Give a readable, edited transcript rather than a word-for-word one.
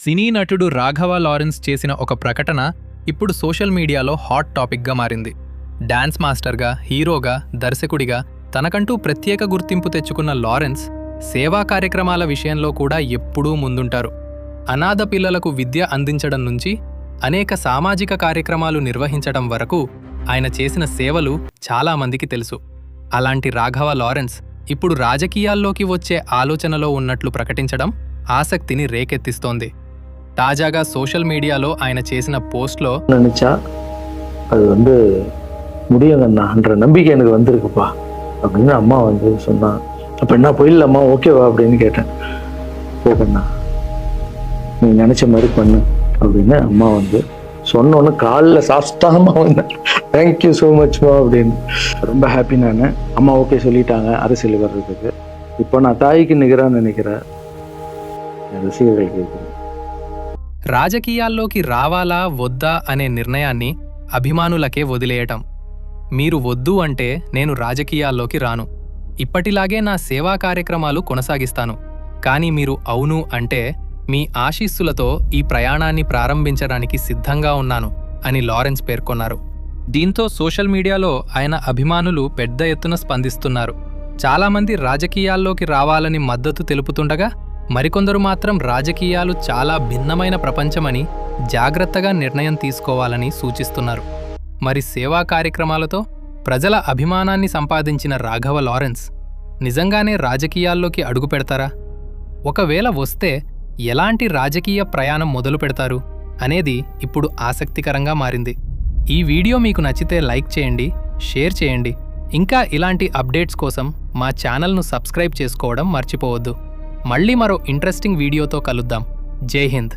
సినీ నటుడు రాఘవ లారెన్స్ చేసిన ఒక ప్రకటన ఇప్పుడు సోషల్ మీడియాలో హాట్ టాపిక్గా మారింది. డాన్స్ మాస్టర్గా, హీరోగా, దర్శకుడిగా తనకంటూ ప్రత్యేక గుర్తింపు తెచ్చుకున్న లారెన్స్ సేవా కార్యక్రమాల విషయంలో కూడా ఎప్పుడూ ముందుంటారు. అనాథ పిల్లలకు విద్య అందించడం నుంచి అనేక సామాజిక కార్యక్రమాలు నిర్వహించడం వరకు ఆయన చేసిన సేవలు చాలామందికి తెలుసు. అలాంటి రాఘవ లారెన్స్ ఇప్పుడు రాజకీయాల్లోకి వచ్చే ఆలోచనలో ఉన్నట్లు ప్రకటించడం ఆసక్తిని రేకెత్తిస్తోంది. తాజాగా సోషల్ మీడియాలో ఆయన చేసిన పోస్ట్లో நினைச்சா அது முடியுங்கண்ணான்ற நம்பிக்கை எனக்கு வந்திருக்குப்பா அப்படின்னு அம்மா சொன்னா. அப்போ என்ன போயிடலாமா, ஓகேவா அப்படின்னு கேட்டேன். போகண்ணா, நீ நினைச்ச மாதிரி பண்ணு அப்படின்னு அம்மா சொன்னோன்னு காலில் சாப்பிட்டாமா வந்தேன். தேங்க்யூ ஸோ மச்மா அப்படின்னு. ரொம்ப ஹாப்பி நான். அம்மா ஓகே சொல்லிட்டாங்க அரசியல் வர்றதுக்கு. இப்போ நான் தாய்க்கு நிகரான்னு நினைக்கிறேன் ரசிகர்கள் கேட்குறேன். రాజకీయాల్లోకి రావాలా వద్దా అనే నిర్ణయాన్ని అభిమానులకే వదిలేయటం. మీరు వద్దు అంటే నేను రాజకీయాల్లోకి రాను, ఇప్పటిలాగే నా సేవా కార్యక్రమాలు కొనసాగిస్తాను, కానీ మీరు అవును అంటే మీ ఆశీస్సులతో ఈ ప్రయాణాన్ని ప్రారంభించడానికి సిద్ధంగా ఉన్నాను అని లారెన్స్ పేర్కొన్నారు. దీంతో సోషల్ మీడియాలో ఆయన అభిమానులు పెద్ద ఎత్తున స్పందిస్తున్నారు. చాలామంది రాజకీయాల్లోకి రావాలని మద్దతు తెలుపుతుండగా, మరికొందరు మాత్రం రాజకీయాలు చాలా భిన్నమైన ప్రపంచమని జాగ్రత్తగా నిర్ణయం తీసుకోవాలని సూచిస్తున్నారు. మరి సేవా కార్యక్రమాలతో ప్రజల అభిమానాన్ని సంపాదించిన రాఘవ లారెన్స్ నిజంగానే రాజకీయాల్లోకి అడుగు పెడతారా? ఒకవేళ వస్తే ఎలాంటి రాజకీయ ప్రయాణం మొదలు పెడతారు అనేది ఇప్పుడు ఆసక్తికరంగా మారింది. ఈ వీడియో మీకు నచ్చితే లైక్ చేయండి, షేర్ చేయండి. ఇంకా ఇలాంటి అప్డేట్స్ కోసం మా ఛానల్ను సబ్స్క్రైబ్ చేసుకోవడం మర్చిపోవద్దు. మళ్ళీ మరో ఇంట్రెస్టింగ్ వీడియోతో కలుద్దాం. జై హింద్.